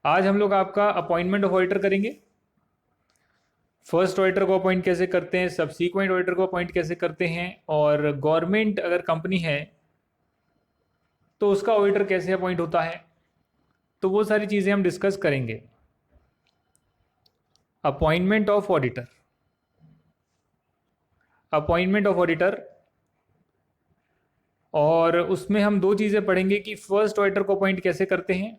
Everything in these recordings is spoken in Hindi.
आज हम लोग आपका अपॉइंटमेंट ऑफ ऑडिटर करेंगे। फर्स्ट ऑडिटर को अपॉइंट कैसे करते हैं, सबसीक्वेंट ऑडिटर को अपॉइंट कैसे करते हैं, और गवर्नमेंट अगर कंपनी है तो उसका ऑडिटर कैसे अपॉइंट होता है, तो वो सारी चीज़ें हम डिस्कस करेंगे। Appointment of auditor, appointment of auditor, और उसमें हम दो चीज़ें पढ़ेंगे कि फर्स्ट ऑडिटर को अपॉइंट कैसे करते हैं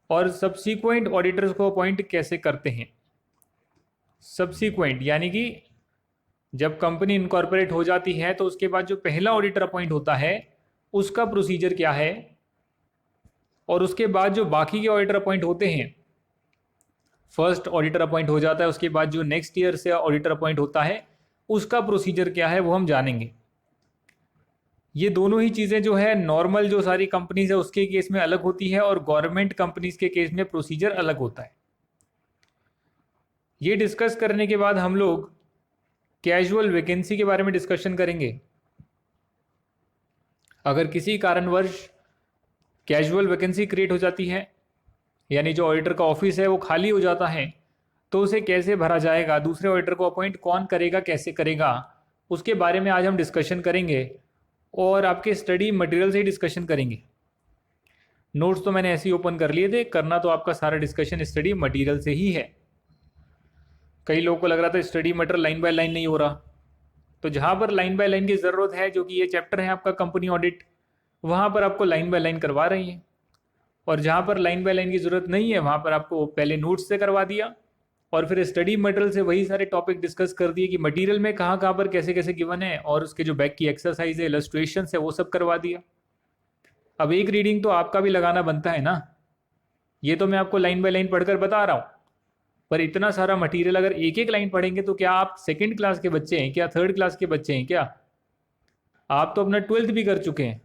और सबसीक्वेंट ऑडिटर्स को अपॉइंट कैसे करते हैं। सबसीक्वेंट यानी कि जब कंपनी इनकॉर्पोरेट हो जाती है तो उसके बाद जो पहला ऑडिटर अपॉइंट होता है उसका प्रोसीजर क्या है, और उसके बाद जो बाकी के ऑडिटर अपॉइंट होते हैं, फर्स्ट ऑडिटर अपॉइंट हो जाता है, उसके बाद जो नेक्स्ट ईयर से ऑडिटर अपॉइंट होता है उसका प्रोसीजर क्या है वो हम जानेंगे। ये दोनों ही चीज़ें जो है नॉर्मल जो सारी कंपनीज है उसके केस में अलग होती है और गवर्नमेंट कंपनीज के केस में प्रोसीजर अलग होता है। ये डिस्कस करने के बाद हम लोग कैजुअल वैकेंसी के बारे में डिस्कशन करेंगे। अगर किसी कारणवश कैजुअल वैकेंसी क्रिएट हो जाती है, यानी जो ऑडिटर का ऑफिस है वो खाली हो जाता है, तो उसे कैसे भरा जाएगा, दूसरे ऑडिटर को अपॉइंट कौन करेगा, कैसे करेगा, उसके बारे में आज हम डिस्कशन करेंगे और आपके स्टडी मटेरियल से ही डिस्कशन करेंगे। नोट्स तो मैंने ऐसे ही ओपन कर लिए थे, करना तो आपका सारा डिस्कशन स्टडी मटेरियल से ही है। कई लोगों को लग रहा था study material line by line नहीं हो रहा, तो जहाँ पर लाइन बाय लाइन की ज़रूरत है, जो कि ये चैप्टर है आपका कंपनी ऑडिट, वहाँ पर आपको लाइन बाय लाइन करवा रही हैं, और जहाँ पर लाइन बाय लाइन की ज़रूरत नहीं है वहाँ पर आपको पहले नोट्स से करवा दिया और फिर स्टडी मटेरियल से वही सारे टॉपिक डिस्कस कर दिए कि मटेरियल में कहाँ कहाँ पर कैसे कैसे गिवन है, और उसके जो बैक की एक्सरसाइज है, इलस्ट्रेशन है, वो सब करवा दिया। अब एक रीडिंग तो आपका भी लगाना बनता है ना। ये तो मैं आपको लाइन बाय लाइन पढ़कर बता रहा हूँ, पर इतना सारा मटेरियल अगर एक एक लाइन पढ़ेंगे तो क्या आप सेकेंड क्लास के बच्चे हैं क्या, थर्ड क्लास के बच्चे हैं क्या? आप तो अपना 12th भी कर चुके हैं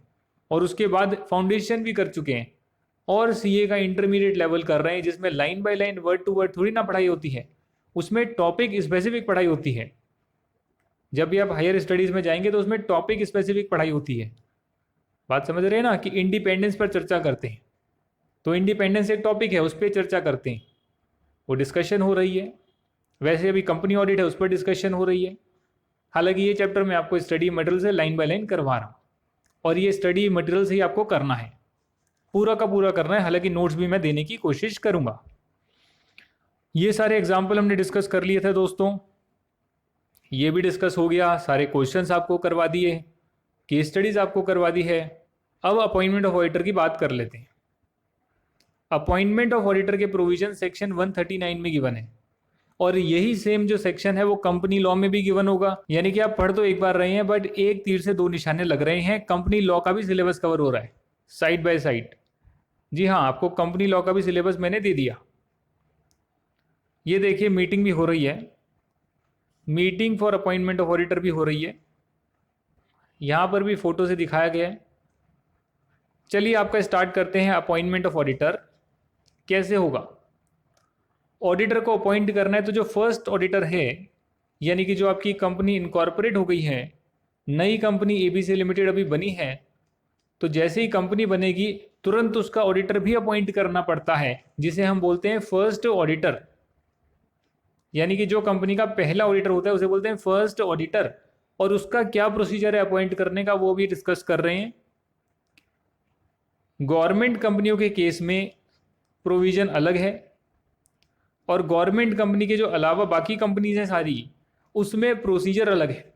और उसके बाद फाउंडेशन भी कर चुके हैं और सीए का इंटरमीडिएट लेवल कर रहे हैं, जिसमें line by line word to word थोड़ी ना पढ़ाई होती है, उसमें टॉपिक स्पेसिफिक पढ़ाई होती है। जब भी आप हायर स्टडीज़ में जाएंगे तो उसमें टॉपिक स्पेसिफिक पढ़ाई होती है। बात समझ रहे हैं ना, कि इंडिपेंडेंस पर चर्चा करते हैं तो इंडिपेंडेंस एक टॉपिक है, उस पर चर्चा करते हैं, वो डिस्कशन हो रही है। वैसे अभी कंपनी ऑडिट है, उस पर डिस्कशन हो रही है। हालांकि ये चैप्टर मैं आपको स्टडी मटेरियल से लाइन बाय लाइन करवा रहा हूँ और ये स्टडी मटेरियल से ही आपको करना है, पूरा का पूरा करना है। हालांकि नोट्स भी मैं देने की कोशिश करूंगा। ये सारे एग्जाम्पल हमने डिस्कस कर लिए थे दोस्तों, ये भी डिस्कस हो गया, सारे क्वेश्चंस आपको करवा दिए, केस स्टडीज आपको करवा दी है। अब अपॉइंटमेंट ऑफ ऑडिटर की बात कर लेते हैं। अपॉइंटमेंट ऑफ ऑडिटर के प्रोविजन सेक्शन 139 में गिवन है और यही सेम जो सेक्शन है वो कंपनी लॉ में भी गिवन होगा। यानी कि आप पढ़ तो एक बार रहे हैं बट एक तीर से दो निशाने लग रहे हैं, कंपनी लॉ का भी सिलेबस कवर हो रहा है साइड बाय साइड। जी हाँ, आपको कंपनी लॉ का भी सिलेबस मैंने दे दिया। ये देखिए मीटिंग भी हो रही है, meeting for appointment of auditor भी हो रही है, यहाँ पर भी फोटो से दिखाया गया है। चलिए आपका स्टार्ट करते हैं। अपॉइंटमेंट ऑफ ऑडिटर कैसे होगा? ऑडिटर को अपॉइंट करना है तो जो फर्स्ट ऑडिटर है, यानी कि जो आपकी कंपनी इनकॉर्पोरेट हो गई है, नई कंपनी एबीसी लिमिटेड अभी बनी है, तो जैसे ही कंपनी बनेगी तुरंत उसका ऑडिटर भी अपॉइंट करना पड़ता है, जिसे हम बोलते हैं फर्स्ट ऑडिटर। यानी कि जो कंपनी का पहला ऑडिटर होता है उसे बोलते हैं फर्स्ट ऑडिटर, और उसका क्या प्रोसीजर है अपॉइंट करने का वो भी डिस्कस कर रहे हैं। गवर्नमेंट कंपनियों के केस में प्रोविजन अलग है और गवर्नमेंट कंपनी के जो अलावा बाकी कंपनीज हैं सारी, उसमें प्रोसीजर अलग है।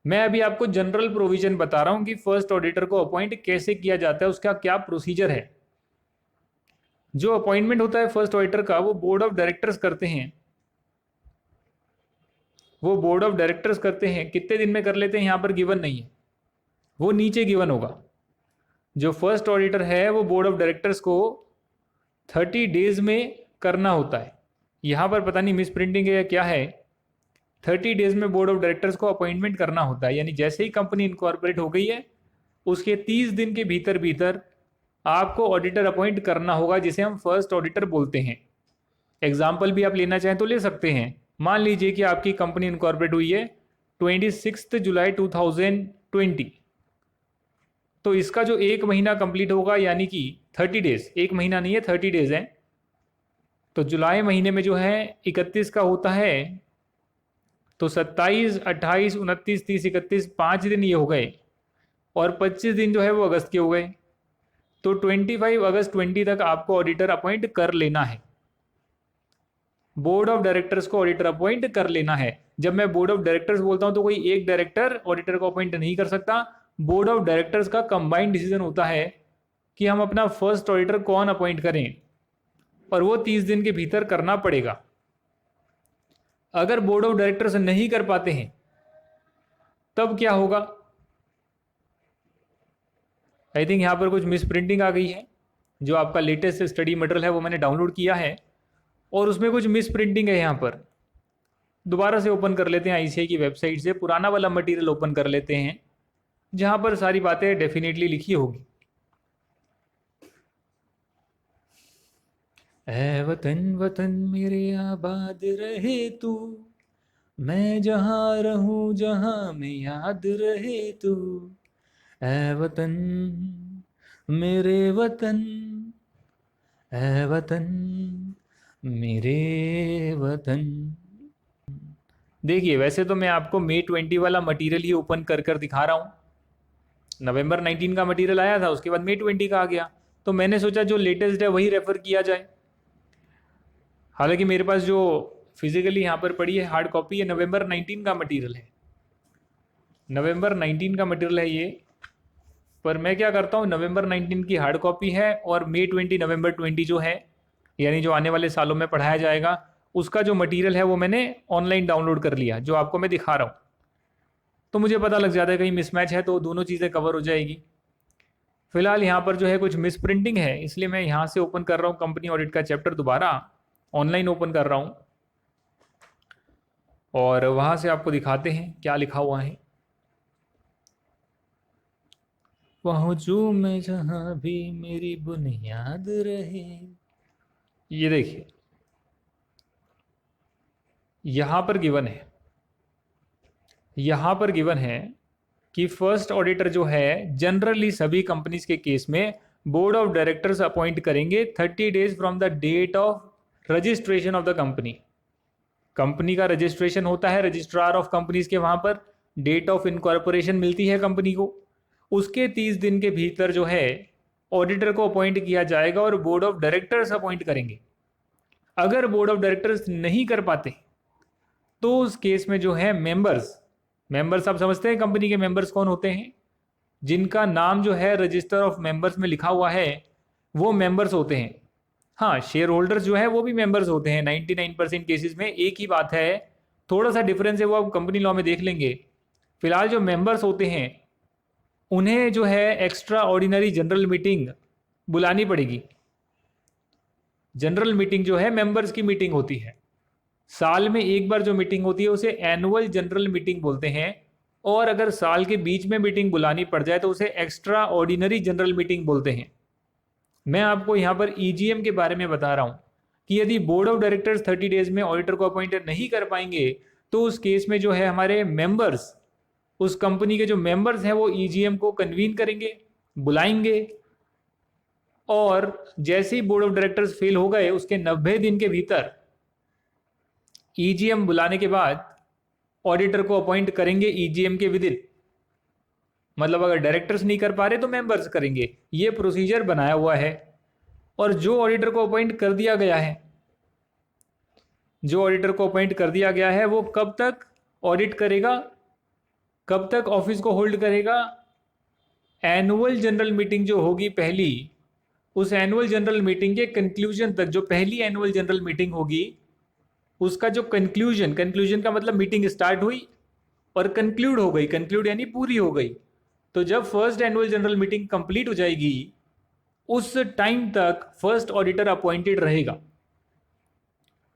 मैं अभी आपको जनरल प्रोविजन बता रहा हूं कि फर्स्ट ऑडिटर को अपॉइंट कैसे किया जाता है, उसका क्या प्रोसीजर है। जो अपॉइंटमेंट होता है फर्स्ट ऑडिटर का वो बोर्ड ऑफ डायरेक्टर्स करते हैं, वो बोर्ड ऑफ डायरेक्टर्स करते हैं। कितने दिन में कर लेते हैं यहाँ पर गिवन नहीं है, वो नीचे गिवन होगा। जो फर्स्ट ऑडिटर है वो बोर्ड ऑफ डायरेक्टर्स को 30 डेज में करना होता है। यहाँ पर पता नहीं मिस प्रिंटिंग है या क्या है, 30 डेज में बोर्ड ऑफ डायरेक्टर्स को अपॉइंटमेंट करना होता है। यानी जैसे ही कंपनी इनकॉर्पोरेट हो गई है उसके 30 दिन के भीतर भीतर आपको ऑडिटर अपॉइंट करना होगा, जिसे हम फर्स्ट ऑडिटर बोलते हैं। एग्जाम्पल भी आप लेना चाहें तो ले सकते हैं। मान लीजिए कि आपकी कंपनी इनकॉर्पोरेट हुई है 26 जुलाई 2020, तो इसका जो 1 महीना कंप्लीट होगा यानी कि 30 डेज, 1 महीना नहीं है 30 डेज है, तो जुलाई महीने में जो है 31 का होता है, तो 27, 28, 29, 30, 31, 5 दिन ये हो गए, और 25 दिन जो है वो अगस्त के हो गए। तो 25 अगस्त 20 तक आपको ऑडिटर अपॉइंट कर लेना है, बोर्ड ऑफ डायरेक्टर्स को ऑडिटर अपॉइंट कर लेना है। जब मैं बोर्ड ऑफ डायरेक्टर्स बोलता हूं तो कोई एक डायरेक्टर ऑडिटर को अपॉइंट नहीं कर सकता, बोर्ड ऑफ डायरेक्टर्स का कंबाइंड डिसीजन होता है कि हम अपना फर्स्ट ऑडिटर कौन अपॉइंट करें, और वो 30 दिन के भीतर करना पड़ेगा। अगर बोर्ड ऑफ डायरेक्टर्स नहीं कर पाते हैं तब क्या होगा? आई थिंक यहां पर कुछ मिस प्रिंटिंग आ गई है। जो आपका लेटेस्ट स्टडी मटेरियल है वो मैंने डाउनलोड किया है और उसमें कुछ मिस प्रिंटिंग है। यहाँ पर दोबारा से ओपन कर लेते हैं आईसीआई की वेबसाइट से, पुराना वाला मटेरियल ओपन कर लेते हैं जहां पर सारी बातें डेफिनेटली लिखी होगी। ऐ वतन वतन मेरे आबाद रहे तू, मैं जहां रहूं जहां में याद रहे तू, ऐ वतन मेरे वतन, ऐ वतन मेरे वतन। देखिए वैसे तो मैं आपको May 20 वाला मटेरियल ही ओपन कर कर दिखा रहा हूँ। नवंबर 19 का मटेरियल आया था, उसके बाद May 20 का आ गया, तो मैंने सोचा जो लेटेस्ट है वही रेफर किया जाए। हालांकि मेरे पास जो फिजिकली यहाँ पर पड़ी है हार्ड कॉपी है, नवंबर 19 का मटेरियल है, नवंबर 19 का मटेरियल है ये। पर मैं क्या करता हूँ, नवंबर 19 की हार्ड कॉपी है और May 20 नवंबर 20 जो है, यानी जो आने वाले सालों में पढ़ाया जाएगा, उसका जो मटेरियल है वो मैंने ऑनलाइन डाउनलोड कर लिया, जो आपको मैं दिखा रहा हूँ। तो मुझे पता लग जाता है कहीं मिसमैच है तो दोनों चीज़ें कवर हो जाएगी। फिलहाल यहाँ पर जो है कुछ मिस प्रिंटिंग है, इसलिए मैं यहाँ से ओपन कर रहा हूँ कंपनी ऑडिट का चैप्टर, दोबारा ऑनलाइन ओपन कर रहा हूँ और वहाँ से आपको दिखाते हैं क्या लिखा हुआ है। पहुँचूं मैं जहाँ भी मेरी बुनियाद रहे। ये देखिए यहाँ पर गिवन है, यहाँ पर गिवन है कि फर्स्ट ऑडिटर जो है जनरली सभी कंपनीज के केस में बोर्ड ऑफ डायरेक्टर्स अपॉइंट करेंगे 30 days from the date of registration of the company. Company का रजिस्ट्रेशन होता है रजिस्ट्रार ऑफ कंपनीज के, वहां पर डेट ऑफ इनकॉर्पोरेशन मिलती है कंपनी को, उसके 30 दिन के भीतर जो है ऑडिटर को अपॉइंट किया जाएगा और बोर्ड ऑफ डायरेक्टर्स अपॉइंट करेंगे। अगर बोर्ड ऑफ डायरेक्टर्स नहीं कर पाते तो उस केस में जो है मेंबर्स आप समझते हैं कंपनी के मेंबर्स कौन होते हैं, जिनका नाम जो है रजिस्टर ऑफ मेंबर्स में लिखा हुआ है वो मेंबर्स होते हैं। हाँ, शेयर होल्डर्स जो है वो भी मेंबर्स होते हैं 99% केसेस में, एक ही बात है, थोड़ा सा डिफरेंस है वो आप कंपनी लॉ में देख लेंगे। फिलहाल जो मेंबर्स होते हैं उन्हें जो है एक्स्ट्रा ऑर्डिनरी जनरल मीटिंग बुलानी पड़ेगी। जनरल मीटिंग जो है मेंबर्स की मीटिंग होती है, साल में एक बार जो मीटिंग होती है उसे एनुअल जनरल मीटिंग बोलते हैं, और अगर साल के बीच में मीटिंग बुलानी पड़ जाए तो उसे एक्स्ट्रा ऑर्डिनरी जनरल मीटिंग बोलते हैं। मैं आपको यहाँ पर ईजीएम के बारे में बता रहा हूँ कि यदि बोर्ड ऑफ डायरेक्टर्स 30 डेज में ऑडिटर को अपॉइंट नहीं कर पाएंगे तो उस केस में जो है हमारे मेंबर्स, उस कंपनी के जो मेंबर्स हैं वो ईजीएम को कन्वीन करेंगे, बुलाएंगे, और जैसे ही बोर्ड ऑफ डायरेक्टर्स फेल हो गए उसके 90 दिन के भीतर ईजीएम बुलाने के बाद ऑडिटर को अपॉइंट करेंगे ईजीएम के विदिन। मतलब अगर डायरेक्टर्स नहीं कर पा रहे तो मेंबर्स करेंगे, ये प्रोसीजर बनाया हुआ है। और जो ऑडिटर को अपॉइंट कर दिया गया है, जो ऑडिटर को अपॉइंट कर दिया गया है वो कब तक ऑडिट करेगा, कब तक ऑफिस को होल्ड करेगा? एनुअल जनरल मीटिंग जो होगी पहली, उस एनुअल जनरल मीटिंग के कंक्लूजन तक, जो पहली एनुअल जनरल मीटिंग होगी उसका जो कंक्लूजन का मतलब मीटिंग स्टार्ट हुई और कंक्लूड हो गई, कंक्लूड यानी पूरी हो गई, तो जब first annual general meeting complete हो जाएगी उस टाइम तक फर्स्ट ऑडिटर अपॉइंटेड रहेगा।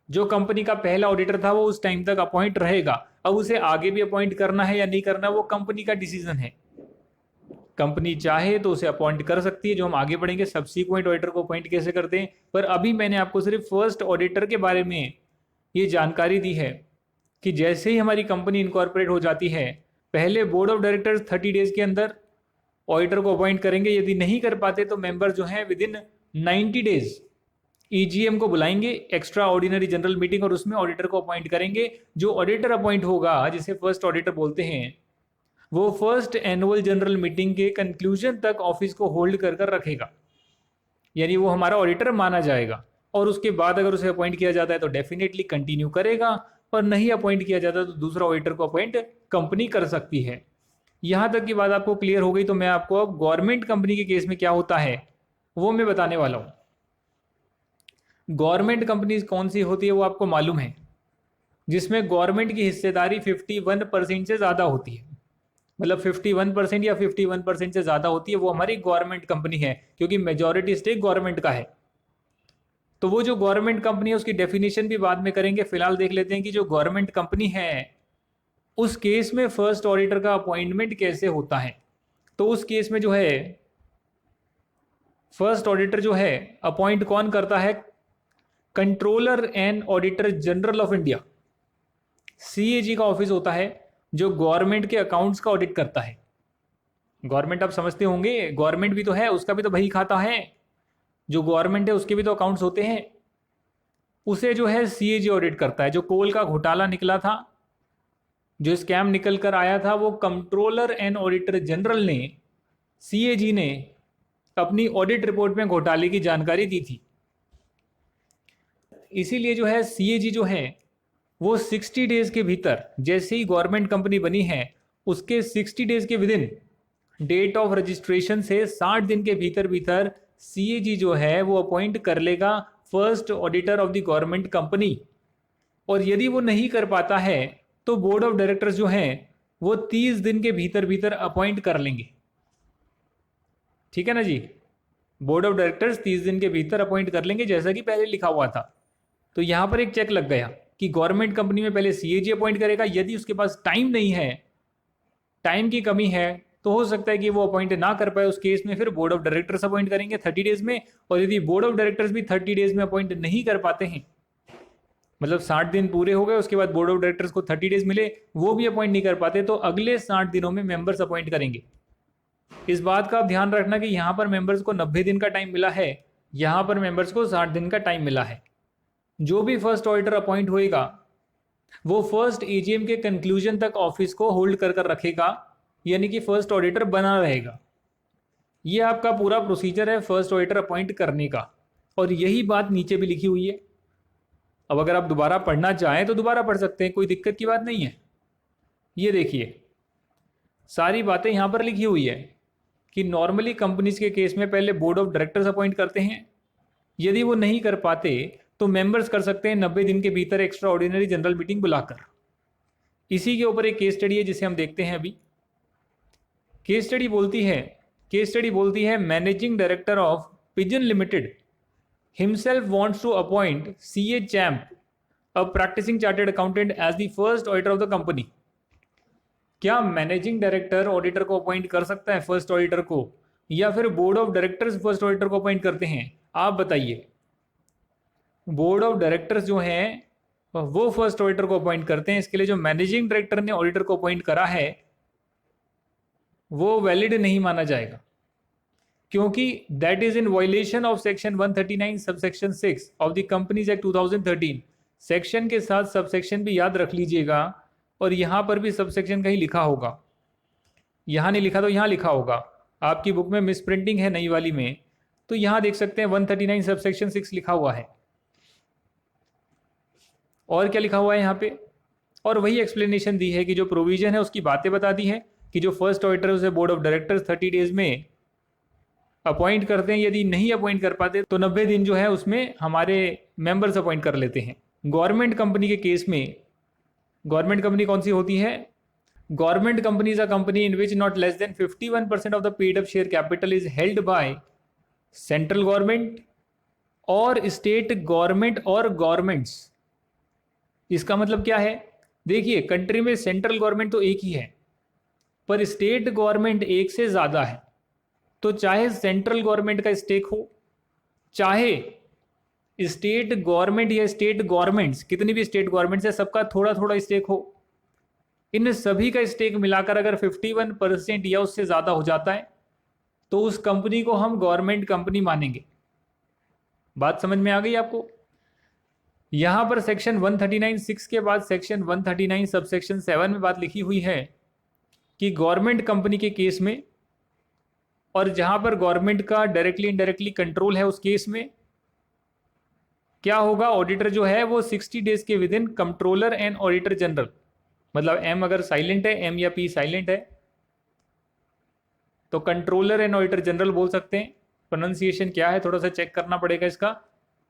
जो कंपनी का पहला ऑडिटर था वो उस टाइम तक अपॉइंट रहेगा। अब उसे आगे भी अपॉइंट करना है या नहीं करना वो कंपनी का डिसीजन है। कंपनी चाहे तो उसे अपॉइंट कर सकती है, जो हम आगे बढ़ेंगे सब्सिक्वेंट ऑडिटर को अपॉइंट कैसे करते हैं। पर अभी मैंने आपको सिर्फ फर्स्ट ऑडिटर के बारे में ये जानकारी दी है कि जैसे ही हमारी कंपनी इनकॉर्पोरेट हो जाती है, पहले बोर्ड ऑफ डायरेक्टर्स 30 डेज के अंदर ऑडिटर को अपॉइंट करेंगे। यदि नहीं कर पाते तो मेंबर जो हैं विद इन 90 डेज ईजीएम को बुलाएंगे, एक्स्ट्रा ऑर्डिनरी जनरल मीटिंग, और उसमें ऑडिटर को अपॉइंट करेंगे। जो ऑडिटर अपॉइंट होगा, जिसे फर्स्ट ऑडिटर बोलते हैं, वो फर्स्ट एनुअल जनरल मीटिंग के कंक्लूजन तक ऑफिस को होल्ड कर कर रखेगा, यानी वो हमारा ऑडिटर माना जाएगा। और उसके बाद अगर उसे अपॉइंट किया जाता है तो डेफिनेटली कंटिन्यू करेगा, और नहीं अपॉइंट किया जाता तो दूसरा ऑडिटर को अपॉइंट कंपनी कर सकती है। यहां तक की बात आपको क्लियर हो गई, तो मैं आपको अब गवर्नमेंट कंपनी के केस में क्या होता है वो मैं बताने वाला हूं। गवर्नमेंट कंपनी कौन सी होती है वो आपको मालूम है, जिसमें गवर्नमेंट की हिस्सेदारी 51% से ज़्यादा होती है, मतलब 51% या 51% से ज़्यादा होती है, वो हमारी गवर्नमेंट कंपनी है, क्योंकि मेजॉरिटी स्टेक गवर्नमेंट का है। तो वो जो गवर्नमेंट कंपनी है उसकी डेफिनेशन भी बाद में करेंगे, फिलहाल देख लेते हैं कि जो गवर्नमेंट कंपनी है उस केस में फर्स्ट ऑडिटर का अपॉइंटमेंट कैसे होता है। तो उस केस में जो है फर्स्ट ऑडिटर जो है अपॉइंट कौन करता है, controller and auditor general of India, CAG का ऑफिस होता है, जो गवर्नमेंट के अकाउंट्स का ऑडिट करता है। गवर्नमेंट आप समझते होंगे, गवर्नमेंट भी तो है, उसका भी तो बही खाता है, जो गवर्नमेंट है उसके भी तो अकाउंट्स होते हैं। उसे जो है सीएजी ऑडिट करता है। जो कोल का घोटाला निकला था, जो स्कैम निकल कर आया था, वो कंट्रोलर एंड ऑडिटर जनरल ने, सीएजी ने अपनी ऑडिट रिपोर्ट में घोटाले की जानकारी दी थी। इसीलिए जो है सीएजी जो है वो 60 डेज के भीतर, जैसे ही गवर्नमेंट कंपनी बनी है उसके 60 डेज के विदिन डेट ऑफ रजिस्ट्रेशन से 60 दिन के भीतर भीतर सीएजी जो है वो अपॉइंट कर लेगा first auditor of the government company. और यदि वो नहीं कर पाता है तो बोर्ड ऑफ डायरेक्टर्स जो हैं वो 30 दिन के भीतर भीतर अपॉइंट कर लेंगे। ठीक है ना जी, बोर्ड ऑफ डायरेक्टर्स 30 दिन के भीतर अपॉइंट कर लेंगे, जैसा कि पहले लिखा हुआ था। तो यहां पर एक चेक लग गया कि गवर्नमेंट कंपनी में पहले सीएजी अपॉइंट करेगा। यदि उसके पास टाइम नहीं है, टाइम की कमी है, तो हो सकता है कि वो अपॉइंट ना कर पाए। उस केस में फिर बोर्ड ऑफ डायरेक्टर्स अपॉइंट करेंगे 30 डेज में। और यदि बोर्ड ऑफ डायरेक्टर्स भी 30 डेज में अपॉइंट नहीं कर पाते हैं, मतलब 60 दिन पूरे हो गए, उसके बाद बोर्ड ऑफ डायरेक्टर्स को 30 डेज मिले, वो भी अपॉइंट नहीं कर पाते, तो अगले 60 दिनों में मेंबर्स अपॉइंट करेंगे। इस बात का आप ध्यान रखना कि यहां पर मेंबर्स को 90 दिन का टाइम मिला है, यहां पर मेंबर्स को 60 दिन का टाइम मिला है। जो भी फर्स्ट ऑडिटर अपॉइंट होएगा वो फर्स्ट एजीएम के कंक्लूजन तक ऑफिस को होल्ड कर कर रखेगा, यानी कि फर्स्ट ऑडिटर बना रहेगा। ये आपका पूरा प्रोसीजर है फर्स्ट ऑडिटर अपॉइंट करने का, और यही बात नीचे भी लिखी हुई है। अब अगर आप दोबारा पढ़ना चाहें तो दोबारा पढ़ सकते हैं, कोई दिक्कत की बात नहीं है। ये देखिए सारी बातें यहां पर लिखी हुई है कि नॉर्मली कंपनीज के केस में पहले बोर्ड ऑफ डायरेक्टर्स अपॉइंट करते हैं, यदि वो नहीं कर पाते तो मेंबर्स कर सकते हैं 90 दिन के भीतर एक्स्ट्रा ऑर्डिनरी जनरल मीटिंग बुलाकर। इसी के ऊपर एक केस स्टडी है जिसे हम देखते हैं अभी। केस स्टडी बोलती है managing director of Pigeon Limited himself wants to appoint CA Champ, a practising chartered accountant, as the first auditor of the company. क्या मैनेजिंग डायरेक्टर ऑडिटर को अपॉइंट कर सकता है फर्स्ट ऑडिटर को, या फिर board of directors first auditor को अपॉइंट करते हैं? आप बताइए। बोर्ड ऑफ डायरेक्टर्स जो हैं वो फर्स्ट ऑडिटर को अपॉइंट करते हैं। इसके लिए जो मैनेजिंग डायरेक्टर ने ऑडिटर को अपॉइंट करा है वो वैलिड नहीं माना जाएगा, क्योंकि that is in violation of section 139 subsection 6 of the companies act 2013। Section के साथ सबसेक्शन भी याद रख लीजिएगा, और यहां पर भी सबसेक्शन कहीं लिखा होगा, यहां नहीं लिखा तो यहां लिखा होगा। आपकी बुक में मिस प्रिंटिंग है नई वाली में, तो यहां देख सकते हैं 139 सबसेक्शन 6 लिखा हुआ है। और क्या लिखा हुआ है यहाँ पे, और वही एक्सप्लेनेशन दी है कि जो प्रोविजन है उसकी बातें बता दी है कि जो फर्स्ट ऑडिटर है उसे बोर्ड ऑफ डायरेक्टर्स 30 डेज में अपॉइंट करते हैं, यदि नहीं अपॉइंट कर पाते तो 90 दिन जो है उसमें हमारे मेंबर्स अपॉइंट कर लेते हैं। गवर्नमेंट कंपनी के केस में, गवर्नमेंट कंपनी कौन सी होती है? Government company is a company in which not less than 51% of the paid up share capital is held by central government और स्टेट गवर्नमेंट और गवर्नमेंट्स। इसका मतलब क्या है? देखिए, कंट्री में सेंट्रल गवर्नमेंट तो एक ही है, पर स्टेट गवर्नमेंट एक से ज्यादा है। तो चाहे सेंट्रल गवर्नमेंट का स्टेक हो, चाहे स्टेट गवर्नमेंट या स्टेट गवर्नमेंट्स, कितनी भी स्टेट गवर्नमेंट्स है सबका थोड़ा थोड़ा स्टेक हो, इन सभी का स्टेक मिलाकर अगर 51% या उससे ज्यादा हो जाता है तो उस कंपनी को हम गवर्नमेंट कंपनी मानेंगे। बात समझ में आ गई आपको? यहां पर सेक्शन 139(6) के बाद सेक्शन 139 सबसेक्शन 7 में बात लिखी हुई है कि गवर्नमेंट कंपनी के केस में, और जहां पर गवर्नमेंट का डायरेक्टली इनडायरेक्टली कंट्रोल है, उस केस में क्या होगा, ऑडिटर जो है वो 60 डेज के with in controller and auditor general, मतलब एम अगर साइलेंट है, एम या पी साइलेंट है तो कंट्रोलर एंड ऑडिटर जनरल बोल सकते हैं। प्रोनाउंसिएशन क्या है थोड़ा सा चेक करना पड़ेगा इसका।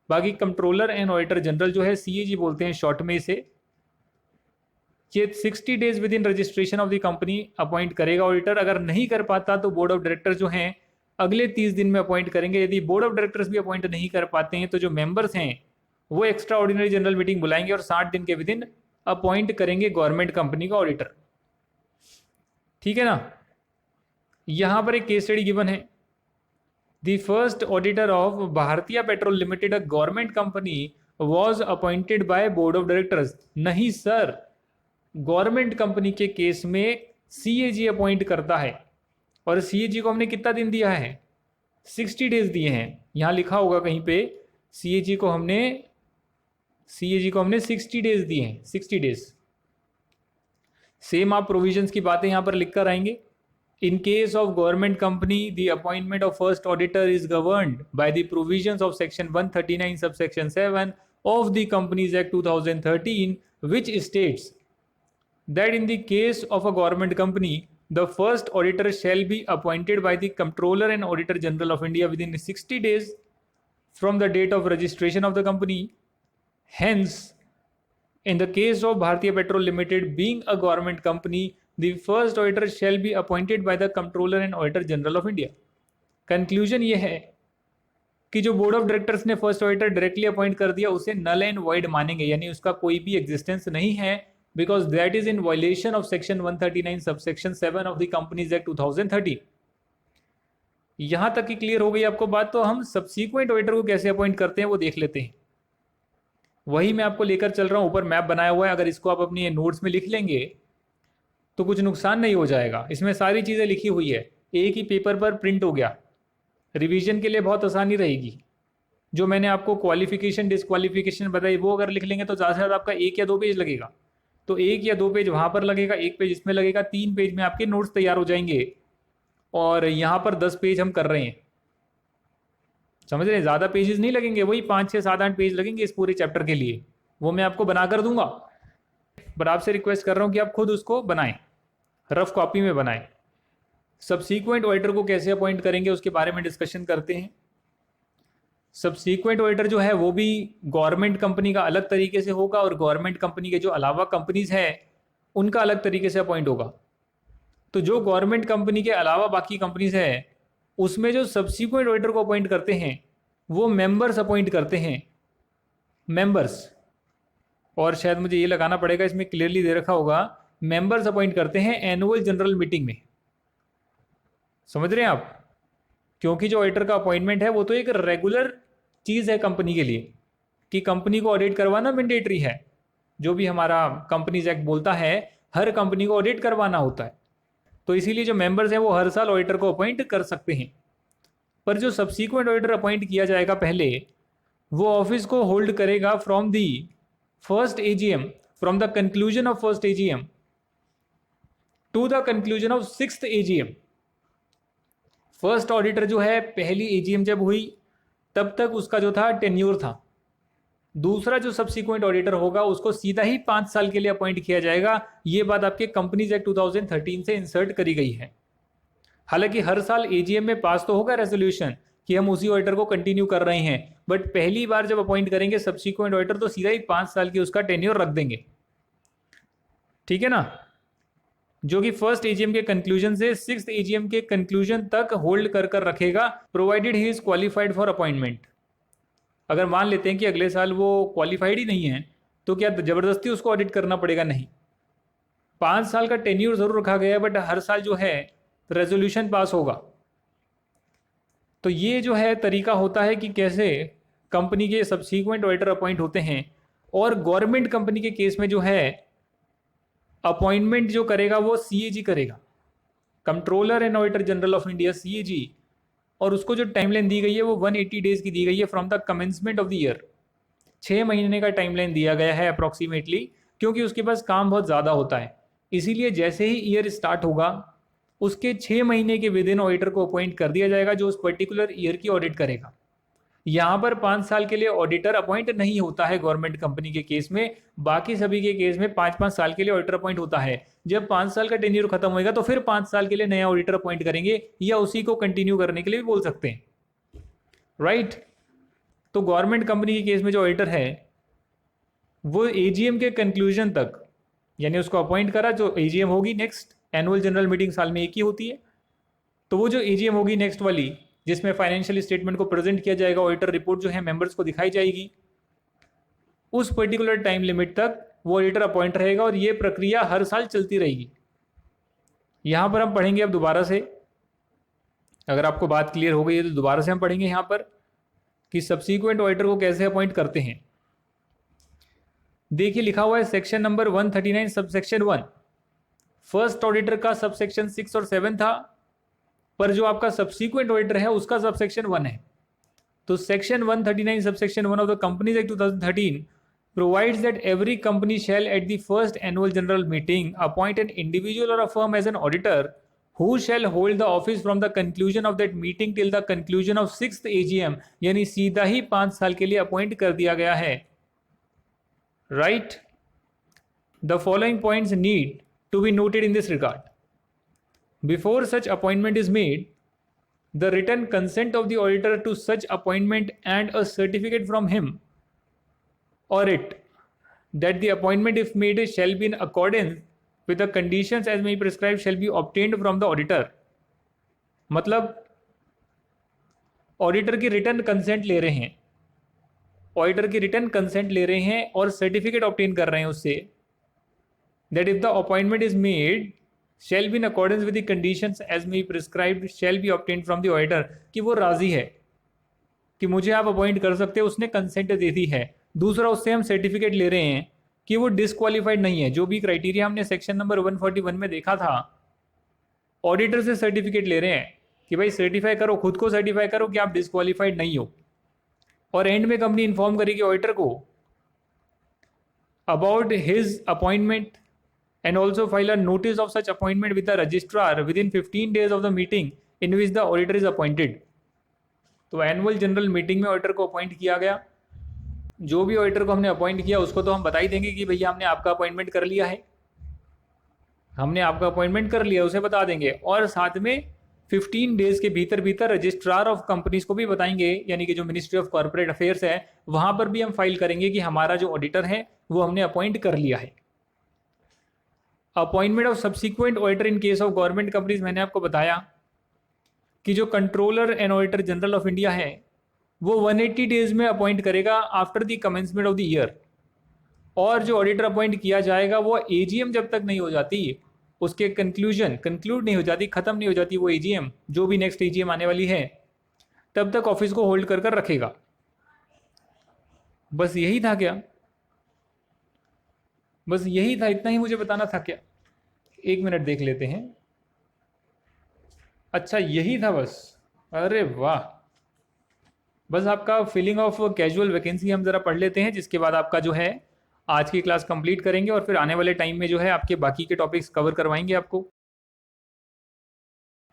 बाकी कंट्रोलर एंड ऑडिटर जनरल जो है सीएजी बोलते हैं शॉर्ट में इसे। ये 60 days within registration of the company appoint करेगा ऑडिटर। अगर नहीं कर पाता तो बोर्ड ऑफ डायरेक्टर जो हैं अगले 30 दिन में अपॉइंट करेंगे। यदि बोर्ड ऑफ डायरेक्टर्स भी अपॉइंट नहीं कर पाते हैं तो जो मेंबर्स हैं वो एक्स्ट्रा ऑर्डिनरी जनरल मीटिंग बुलाएंगे और 60 दिन के विद इन अपॉइंट करेंगे गवर्नमेंट कंपनी का ऑडिटर। ठीक है ना। यहां पर एक केस स्टडी गिवन है। द फर्स्ट ऑडिटर ऑफ भारतीय petrol limited, a government company, was appointed by board of directors. नहीं सर, गवर्नमेंट कंपनी के केस में सीएजी अपॉइंट करता है, और सीएजी को हमने कितना दिन दिया है, 60 डेज दिए हैं। यहां लिखा होगा कहीं पे सीएजी को हमने 60 डेज दिए हैं, 60 डेज। सेम आप प्रोविजंस की बातें यहां पर लिख कर आएंगे। In case of government company, the appointment of first auditor is governed by the provisions of section 139 subsection 7 of the Companies Act 2013, which states that in the case of a government company, the first auditor shall be appointed by the Comptroller and Auditor General of India within 60 days from the date of registration of the company. Hence, in the case of Bharatiya Petrol Limited being a government company, the first auditor shall be appointed by the Comptroller and Auditor General of India. Conclusion ये है कि जो बोर्ड ऑफ डायरेक्टर्स ने फर्स्ट ऑडिटर डायरेक्टली अपॉइंट कर दिया उसे नल एंड वॉइड मानेंगे, यानी उसका कोई भी एग्जिस्टेंस नहीं है, because that is in violation of section 139 subsection 7 of the companies act 2013। यहां तक की क्लियर हो गई आपको बात। तो हम सब्सीक्वेंट ऑडिटर को कैसे अपॉइंट करते हैं वो देख लेते हैं। वही मैं आपको लेकर चल रहा हूं, ऊपर मैप बनाया हुआ है, अगर इसको आप अपनी नोट्स में लिख लेंगे तो कुछ नुकसान नहीं हो जाएगा। इसमें सारी चीज़ें लिखी हुई है, एक ही पेपर पर प्रिंट हो गया, रिवीजन के लिए बहुत आसानी रहेगी। जो मैंने आपको क्वालिफिकेशन डिस्क्वालिफिकेशन बताई वो अगर लिख लेंगे तो ज़्यादा से ज़्यादा आपका 1 या 2 पेज लगेगा। तो 1 या 2 पेज वहाँ पर लगेगा, 1 पेज इसमें लगेगा, 3 पेज में आपके नोट्स तैयार हो जाएंगे। और यहाँ पर 10 पेज हम कर रहे हैं, समझ रहे हैं। ज़्यादा पेजेस नहीं लगेंगे, वही 5, 6, 7, 8 पेज लगेंगे इस पूरे चैप्टर के लिए। वो मैं आपको बना कर दूंगा, पर आपसे रिक्वेस्ट कर रहा हूं कि आप खुद उसको बनाएं, रफ कॉपी में बनाएं। सब्सीक्वेंट ऑडिटर को कैसे अपॉइंट करेंगे उसके बारे में डिस्कशन करते हैं। सब्सीक्वेंट ऑडिटर जो है वो भी गवर्नमेंट कंपनी का अलग तरीके से होगा, और गवर्नमेंट कंपनी के जो अलावा कंपनीज है उनका अलग तरीके से अपॉइंट होगा। तो जो गवर्नमेंट कंपनी के अलावा बाकी कंपनीज है उसमें जो सब्सीक्वेंट ऑडिटर को अपॉइंट करते हैं वो मेंबर्स अपॉइंट करते हैं, मेंबर्स। और शायद मुझे ये लगाना पड़ेगा, इसमें क्लियरली दे रखा होगा, मेंबर्स अपॉइंट करते हैं एनुअल जनरल मीटिंग में। समझ रहे हैं आप? क्योंकि जो ऑडिटर का अपॉइंटमेंट है वो तो एक रेगुलर चीज़ है कंपनी के लिए, कि कंपनी को ऑडिट करवाना मैंडेटरी है। जो भी हमारा कंपनीज एक्ट बोलता है हर कंपनी को ऑडिट करवाना होता है। तो इसीलिए जो मेंबर्स हैं वो हर साल ऑडिटर को अपॉइंट कर सकते हैं। पर जो सब्सीक्वेंट ऑडिटर अपॉइंट किया जाएगा पहले, वो ऑफिस को होल्ड करेगा from the first AGM, from the conclusion of first AGM to the conclusion of 6th AGM. First auditor जो है पहली एजीएम जब हुई तब तक उसका जो था टेन्योर था। दूसरा जो सब्सीक्वेंट ऑडिटर होगा उसको सीधा ही 5 साल के लिए अपॉइंट किया जाएगा। ये बात आपके कंपनीज एक्ट 2013 से इंसर्ट करी गई है। हालांकि हर साल एजीएम में पास तो होगा रेजोल्यूशन कि हम उसी ऑडिटर को कंटिन्यू कर रहे हैं, बट पहली बार जब अपॉइंट करेंगे सब्सीक्वेंट ऑडिटर तो सीधा ही 5 साल की उसका टेन्योर रख देंगे। ठीक है ना। जो कि फर्स्ट एजीएम के कंक्लूजन से 6th एजीएम के कंक्लूजन तक होल्ड कर रखेगा, provided he is qualified for appointment. अगर मान लेते हैं कि अगले साल वो क्वालिफाइड ही नहीं है तो क्या जबरदस्ती उसको ऑडिट करना पड़ेगा? नहीं। 5 साल का टेन्योर जरूर रखा गया है, बट हर साल जो है रेजोल्यूशन पास होगा। तो ये जो है तरीका होता है कि कैसे कंपनी के सब्सीक्वेंट ऑडिटर अपॉइंट होते हैं। और गवर्नमेंट कंपनी के केस में जो है अपॉइंटमेंट जो करेगा वो सीएजी करेगा, controller and auditor general of India, CAG और उसको जो टाइमलाइन दी गई है वो 180 डेज की दी गई है from the commencement of the year. 6 महीने का टाइमलाइन दिया गया है अप्रॉक्सीमेटली, क्योंकि उसके पास काम बहुत ज़्यादा होता है। इसीलिए जैसे ही ईयर स्टार्ट होगा उसके 6 महीने के विद इन ऑडिटर को अपॉइंट कर दिया जाएगा जो उस पर्टिकुलर ईयर की ऑडिट करेगा। यहाँ पर 5 साल के लिए ऑडिटर अपॉइंट नहीं होता है गवर्नमेंट कंपनी के केस में, बाकी सभी के केस में 5-5 साल के लिए ऑडिटर अपॉइंट होता है। जब 5 साल का टेन्योर खत्म होगा तो फिर 5 साल के लिए नया ऑडिटर अपॉइंट करेंगे या उसी को कंटिन्यू करने के लिए भी बोल सकते हैं, राइट। तो गवर्नमेंट कंपनी के केस में जो ऑडिटर है वो एजीएम के कंक्लूजन तक, यानी उसको अपॉइंट करा, जो एजीएम होगी नेक्स्ट, एनुअल जनरल मीटिंग साल में एक ही होती है, तो वो जो एजीएम होगी नेक्स्ट वाली जिसमें फाइनेंशियल स्टेटमेंट को प्रेजेंट किया जाएगा, ऑडिटर रिपोर्ट जो है मेंबर्स को दिखाई जाएगी, उस पर्टिकुलर टाइम लिमिट तक वो ऑडिटर अपॉइंट रहेगा और ये प्रक्रिया हर साल चलती रहेगी। यहां पर हम पढ़ेंगे अब दोबारा से, अगर आपको बात क्लियर हो गई है तो दोबारा से हम पढ़ेंगे यहां पर कि सब्सीक्वेंट ऑडिटर को कैसे अपॉइंट करते हैं। देखिए लिखा हुआ है section number 139 subsection 1, first auditor का सबसेक्शन 6 और 7 था, पर जो आपका सब्सीक्वेंट ऑडिटर है उसका सबसेक्शन 1 है। तो section 139 subsection 1 of the companies act 2013 provides that every company shall at the first annual general meeting appoint an individual or a firm as an auditor who shall hold the office from the conclusion of that meeting till the conclusion of 6th AGM, यानी सीधा ही 5 साल के लिए अपॉइंट कर दिया गया है, right. The following points need to be noted in this regard. Before such appointment is made, the written consent of the auditor to such appointment and a certificate from him or it that the appointment if made shall be in accordance with the conditions as may be prescribed shall be obtained from the auditor। मतलब ऑडिटर की रिटर्न कंसेंट ले रहे हैं, ऑडिटर की रिटर्न कंसेंट ले रहे हैं और सर्टिफिकेट ऑब्टेन कर रहे हैं उससे, that if the appointment is made shall be in accordance with the conditions as may be prescribed shall be obtained from the auditor, कि वो राजी है कि मुझे आप अपॉइंट कर सकते हैं, उसने कंसेंट दे दी है। दूसरा, उससे हम सर्टिफिकेट ले रहे हैं कि वो डिसक्वालीफाइड नहीं है। जो भी क्राइटेरिया हमने सेक्शन नंबर 141 में देखा था, ऑडिटर से सर्टिफिकेट ले रहे हैं कि भाई सर्टिफाई करो, खुद को सर्टिफाई करो कि आप डिसक्वालीफाइड नहीं हो। और एंड में कंपनी इन्फॉर्म करेगी ऑडिटर को about his appointment and also file a notice of such appointment with the registrar within 15 days of the meeting in which the auditor is appointed। तो एनुअल जनरल मीटिंग में ऑडिटर को अपॉइंट किया गया, जो भी ऑडिटर को हमने अपॉइंट किया उसको तो हम बता ही देंगे कि भैया हमने आपका अपॉइंटमेंट कर लिया है, हमने आपका अपॉइंटमेंट कर लिया, उसे बता देंगे। और साथ में 15 डेज के भीतर भीतर रजिस्ट्रार ऑफ कंपनीज को भी बताएंगे, यानी कि जो मिनिस्ट्री ऑफ कॉर्पोरेट अफेयर्स है वहां पर भी हम फाइल करेंगे कि हमारा जो ऑडिटर है वो हमने अपॉइंट कर लिया है। Appointment of subsequent auditor in case of government companies, मैंने आपको बताया कि जो controller and auditor general of India है वो 180 डेज में अपॉइंट करेगा after the commencement of the year, और जो ऑडिटर अपॉइंट किया जाएगा वो एजीएम जब तक नहीं हो जाती, उसके कंक्लूड नहीं हो जाती, खत्म नहीं हो जाती वो एजीएम, जो भी नेक्स्ट एजीएम आने वाली है, तब तक ऑफिस को होल्ड कर कर रखेगा। बस यही था क्या? बस यही था, इतना ही मुझे बताना था क्या? एक मिनट देख लेते हैं। अच्छा यही था बस, अरे वाह। बस आपका फिलिंग ऑफ कैजुअल वैकेंसी हम ज़रा पढ़ लेते हैं, जिसके बाद आपका जो है आज की क्लास कंप्लीट करेंगे और फिर आने वाले टाइम में जो है आपके बाकी के टॉपिक्स कवर करवाएंगे आपको।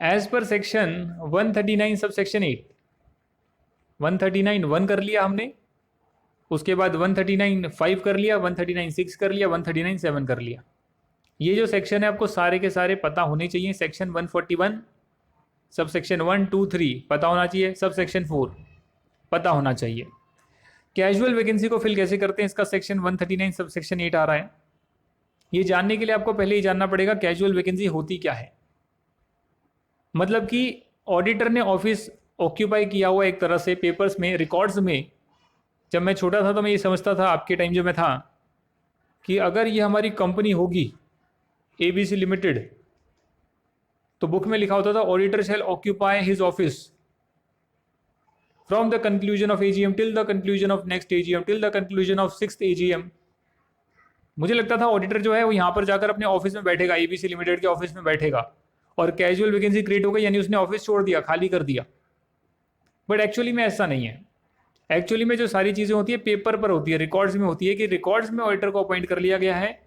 As per section 139 sub section 8, 139(1) कर लिया हमने, उसके बाद 139(5) कर लिया, 139(6) कर लिया, 139(7) कर लिया। ये जो सेक्शन है आपको सारे के सारे पता होने चाहिए। सेक्शन 141 सब सेक्शन 1, 2, 3 पता होना चाहिए, सब सेक्शन 4 पता होना चाहिए। कैजुअल वैकेंसी को फिल कैसे करते हैं, इसका सेक्शन 139 सब सेक्शन 8 आ रहा है। ये जानने के लिए आपको पहले ही जानना पड़ेगा कैजुअल वैकेंसी होती क्या है। मतलब कि ऑडिटर ने ऑफिस ऑक्यूपाई किया हुआ एक तरह से पेपर्स में, रिकॉर्ड्स में। जब मैं छोटा था तो मैं ये समझता था, आपके टाइम जो मैं था, कि अगर ये हमारी कंपनी होगी ABC लिमिटेड, तो बुक में लिखा होता था auditor shall occupy his office from the conclusion of AGM till the conclusion of next AGM till the conclusion of 6th AGM। मुझे लगता था ऑडिटर जो है वो यहाँ पर जाकर अपने ऑफिस में बैठेगा, ABC लिमिटेड के ऑफिस में बैठेगा, और कैजुअल वैकेंसी क्रिएट हो गई, यानी उसने ऑफिस छोड़ दिया, खाली कर दिया, बट एक्चुअली में ऐसा नहीं है। एक्चुअली में जो सारी चीज़ें होती है पेपर पर होती है, रिकॉर्ड्स में होती है कि रिकॉर्ड्स में ऑडिटर को अपॉइंट कर लिया गया है।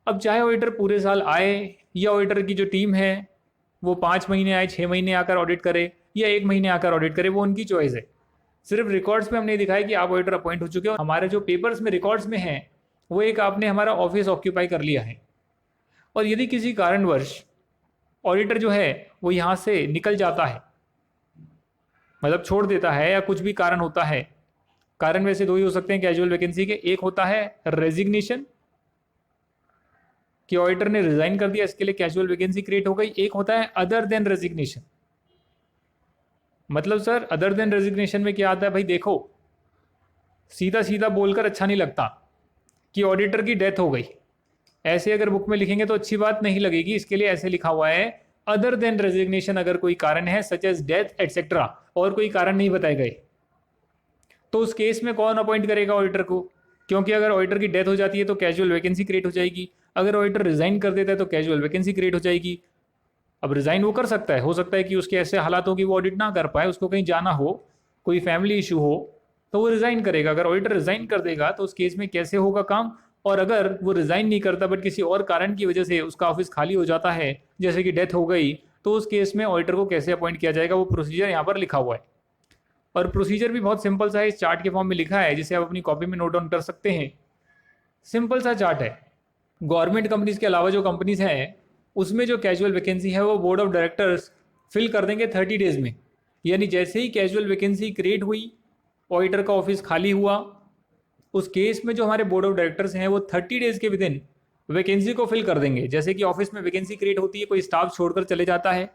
अब चाहे ऑडिटर पूरे साल आए या ऑडिटर की जो टीम है वो 5 महीने आए, 6 महीने आकर ऑडिट करे या 1 महीने आकर ऑडिट करे, वो उनकी चॉइस है। सिर्फ रिकॉर्ड्स में हमने दिखाया कि आप ऑडिटर अपॉइंट हो चुके हो, हमारे जो पेपर्स में रिकॉर्ड्स में है वो एक आपने हमारा ऑफिस ऑक्यूपाई कर लिया है। और यदि किसी कारणवश ऑडिटर जो है वो यहाँ से निकल जाता है, मतलब छोड़ देता है या कुछ भी कारण होता है, कारण वैसे दो ही हो सकते हैं कैजुअल वैकेंसी के। एक होता है रेजिग्नेशन, कि ऑडिटर ने रिजाइन कर दिया, इसके लिए कैजुअल वैकेंसी क्रिएट हो गई। एक होता है अदर देन रेजिग्नेशन। मतलब सर अदर देन रेजिग्नेशन में क्या आता है? भाई देखो, सीधा सीधा बोलकर अच्छा नहीं लगता कि ऑडिटर की डेथ हो गई, ऐसे अगर बुक में लिखेंगे तो अच्छी बात नहीं लगेगी। इसके लिए ऐसे लिखा हुआ है अदर देन रेजिग्नेशन, अगर कोई कारण है सच एज डेथ एटसेट्रा, और कोई कारण नहीं बताए गए, तो उस केस में कौन अपॉइंट करेगा ऑडिटर को? क्योंकि अगर ऑडिटर की डेथ हो जाती है तो कैजुअल वैकेंसी क्रिएट हो जाएगी, अगर ऑडिटर रिजाइन कर देता है तो कैजुअल वैकेंसी क्रिएट हो जाएगी। अब रिजाइन वो कर सकता है, हो सकता है कि उसके ऐसे हालात हो कि वो ऑडिट ना कर पाए, उसको कहीं जाना हो, कोई फैमिली इशू हो, तो वो रिजाइन करेगा। अगर ऑडिटर रिजाइन कर देगा तो उस केस में कैसे होगा काम? और अगर वो रिजाइन नहीं करता बट किसी और कारण की वजह से उसका ऑफिस खाली हो जाता है, जैसे कि डेथ हो गई, तो उस केस में ऑडिटर को कैसे अपॉइंट किया जाएगा, वो प्रोसीजर यहाँ पर लिखा हुआ है। और प्रोसीजर भी बहुत सिंपल सा है, इस चार्ट के फॉर्म में लिखा है, जिसे आप अपनी कॉपी में नोट डाउन कर सकते हैं। सिंपल सा चार्ट है। गवर्नमेंट कंपनीज के अलावा जो कंपनीज हैं उसमें जो कैजुअल वैकेंसी है वो बोर्ड ऑफ डायरेक्टर्स फिल कर देंगे 30 डेज में। यानी जैसे ही कैजुअल वैकेंसी क्रिएट हुई, ऑडिटर का ऑफिस खाली हुआ, उस केस में जो हमारे बोर्ड ऑफ डायरेक्टर्स हैं वो 30 डेज के विद इन वैकेंसी को फिल कर देंगे। जैसे कि ऑफिस में वैकेंसी क्रिएट होती है, कोई स्टाफ छोड़कर चले जाता है,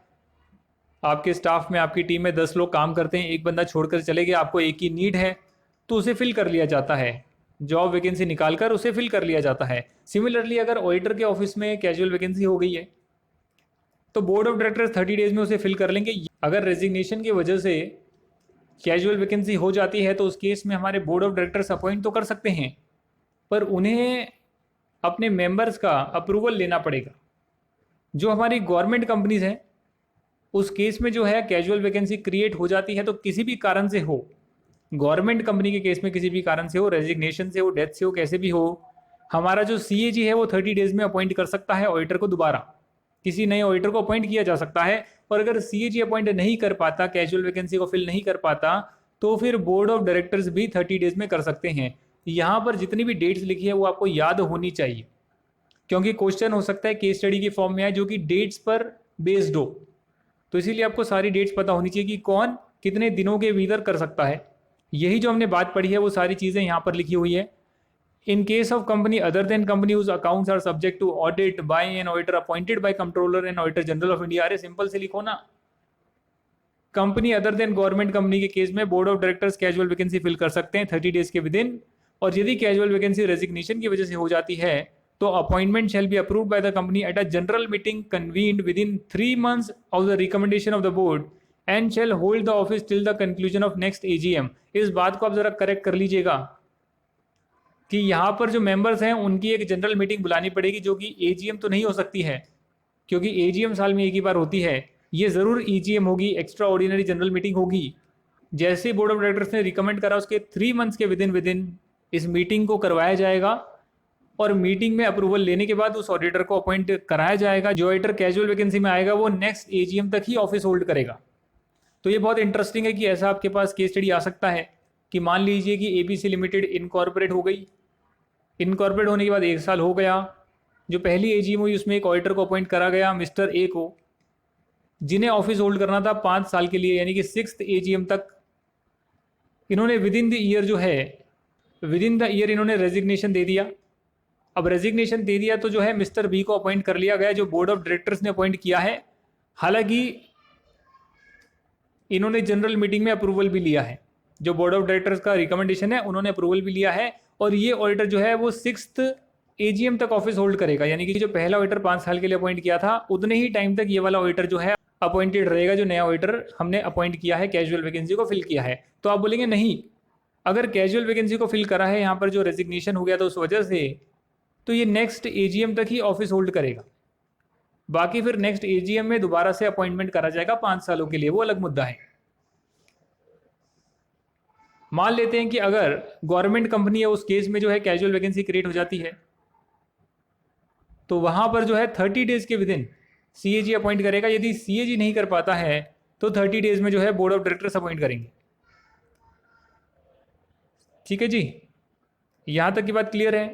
आपके स्टाफ में आपकी टीम में 10 लोग काम करते हैं, एक बंदा छोड़कर चले गया, आपको एक ही नीड है तो उसे फिल कर लिया जाता है, जॉब वैकेंसी निकालकर उसे फिल कर लिया जाता है। सिमिलरली अगर ऑडिटर के ऑफिस में कैजुअल वैकेंसी हो गई है तो बोर्ड ऑफ डायरेक्टर्स 30 डेज में उसे फिल कर लेंगे। अगर रेजिग्नेशन की वजह से कैजुअल वैकेंसी हो जाती है तो उस केस में हमारे बोर्ड ऑफ डायरेक्टर्स अपॉइंट तो कर सकते हैं, पर उन्हें अपने मेंबर्स का अप्रूवल लेना पड़ेगा। जो हमारी गवर्नमेंट कंपनीज हैं उस केस में जो है कैजुअल वैकेंसी क्रिएट हो जाती है तो किसी भी कारण से हो, गवर्नमेंट कंपनी के केस में किसी भी कारण से हो, रेजिग्नेशन से हो, डेथ से हो, कैसे भी हो, हमारा जो सीएजी है वो 30 डेज में अपॉइंट कर सकता है ऑडिटर को, दोबारा किसी नए ऑडिटर को अपॉइंट किया जा सकता है। और अगर सीएजी अपॉइंट नहीं कर पाता, कैजुअल वैकेंसी को फिल नहीं कर पाता, तो फिर बोर्ड ऑफ डायरेक्टर्स भी 30 डेज में कर सकते हैं। यहाँ पर जितनी भी डेट्स लिखी है वो आपको याद होनी चाहिए, क्योंकि क्वेश्चन हो सकता है केस स्टडी के फॉर्म में आए जो कि डेट्स पर बेस्ड हो, तो इसीलिए आपको सारी डेट्स पता होनी चाहिए कि कौन कितने दिनों के भीतर कर सकता है। यही जो हमने बात पढ़ी है वो सारी चीज़ें यहाँ पर लिखी हुई है। In case of company other than company whose accounts are subject to audit by an auditor appointed by controller and auditor general of India. अरे सिंपल से लिखो ना, company other than government company के केस में board of directors casual vacancy fill कर सकते हैं 30 डेज के विद इन। और यदि कैजुअल वैकेंसी रेजिग्नेशन की वजह से हो जाती है तो appointment shall be approved by the company at a general meeting convened with in 3 months of the recommendation of the board and shall hold the office till the conclusion of next AGM. इस बात को आप जरा करेक्ट कर लीजिएगा कि यहाँ पर जो मेंबर्स हैं उनकी एक जनरल मीटिंग बुलानी पड़ेगी, जो कि एजीएम तो नहीं हो सकती है क्योंकि एजीएम साल में एक ही बार होती है, ये ज़रूर ईजीएम होगी, एक्स्ट्रा ऑर्डिनरी जनरल मीटिंग होगी। जैसे बोर्ड ऑफ डायरेक्टर्स ने रिकमेंड करा उसके 3 months के विद इन इस मीटिंग को करवाया जाएगा और मीटिंग में अप्रूवल लेने के बाद उस ऑडिटर को अपॉइंट कराया जाएगा। जो ऑडिटर कैजुअल वैकेंसी में आएगा वो नेक्स्ट एजीएम तक ही ऑफिस होल्ड करेगा। तो ये बहुत इंटरेस्टिंग है कि ऐसा आपके पास केस स्टडी आ सकता है कि मान लीजिए कि एबीसी लिमिटेड इनकॉर्पोरेट हो गई, इनकॉर्पोरेट होने के बाद 1 साल हो गया, जो पहली एजीएम हुई उसमें एक ऑडिटर को अपॉइंट करा गया मिस्टर ए को, जिन्हें ऑफिस होल्ड करना था 5 साल के लिए, यानी कि 6th एजीएम तक। इन्होंने विद इन द ईयर जो है, विद इन द ईयर इन्होंने रेजिग्नेशन दे दिया। अब रेजिग्नेशन दे दिया तो जो है मिस्टर बी को अपॉइंट कर लिया गया, जो बोर्ड ऑफ डायरेक्टर्स ने अपॉइंट किया है। हालांकि इन्होंने जनरल मीटिंग में अप्रूवल भी लिया है, जो बोर्ड ऑफ डायरेक्टर्स का रिकमेंडेशन है उन्होंने अप्रूवल भी लिया है। और ये ऑडिटर जो है वो 6th एजीएम तक ऑफिस होल्ड करेगा, यानी कि जो पहला ऑडिटर 5 साल के लिए अपॉइंट किया था उतने ही टाइम तक ये वाला ऑडिटर जो है अपॉइंटेड रहेगा, जो नया ऑडिटर हमने अपॉइंट किया है, कैजुअल वैकेंसी को फिल किया है। तो आप बोलेंगे नहीं, अगर कैजुअल वैकेंसी को फिल करा है यहाँ पर जो रेजिग्नेशन हो गया था उस वजह से, तो ये नेक्स्ट एजीएम तक ही ऑफिस होल्ड करेगा, बाकी फिर नेक्स्ट एजीएम में दोबारा से अपॉइंटमेंट करा जाएगा 5 सालों के लिए, वो अलग मुद्दा है। मान लेते हैं कि अगर गवर्नमेंट कंपनी है उस केस में जो है कैजुअल वैकेंसी क्रिएट हो जाती है, तो वहां पर जो है 30 डेज के विद इन सीएजी अपॉइंट करेगा। यदि सीएजी नहीं कर पाता है तो 30 डेज में जो है बोर्ड ऑफ डायरेक्टर्स अपॉइंट करेंगे। ठीक है जी, यहां तक की बात क्लियर है।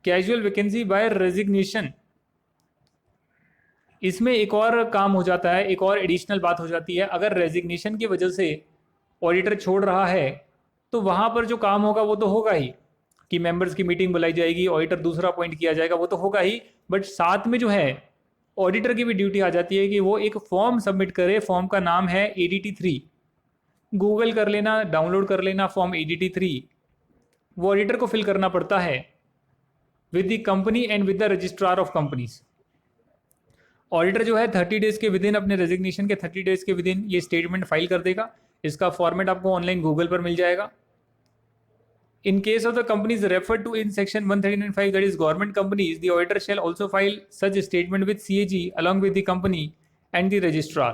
कैजुअल वैकेंसी बाय रेजिग्नेशन, इसमें एक और काम हो जाता है, एक और एडिशनल बात हो जाती है। अगर रेजिग्नेशन की वजह से ऑडिटर छोड़ रहा है तो वहां पर जो काम होगा वो तो होगा ही, कि मेंबर्स की मीटिंग बुलाई जाएगी, ऑडिटर दूसरा अपॉइंट किया जाएगा, वो तो होगा ही। बट साथ में जो है ऑडिटर की भी ड्यूटी आ जाती है कि वो एक फॉर्म सबमिट करे। फॉर्म का नाम है ADT3, गूगल कर लेना, डाउनलोड कर लेना फॉर्म ADT3। वो ऑडिटर को फिल करना पड़ता है with the company and with the registrar of companies. Auditor जो है 30 डेज के विद इन, अपने रेजिग्नेशन के 30 डेज के विद इन ये स्टेटमेंट फाइल कर देगा। इसका फॉर्मेट आपको ऑनलाइन गूगल पर मिल जाएगा। In case of the companies referred to in section 139(5), that is government companies, the auditor shall also file such a statement with CAG along with the company and the registrar.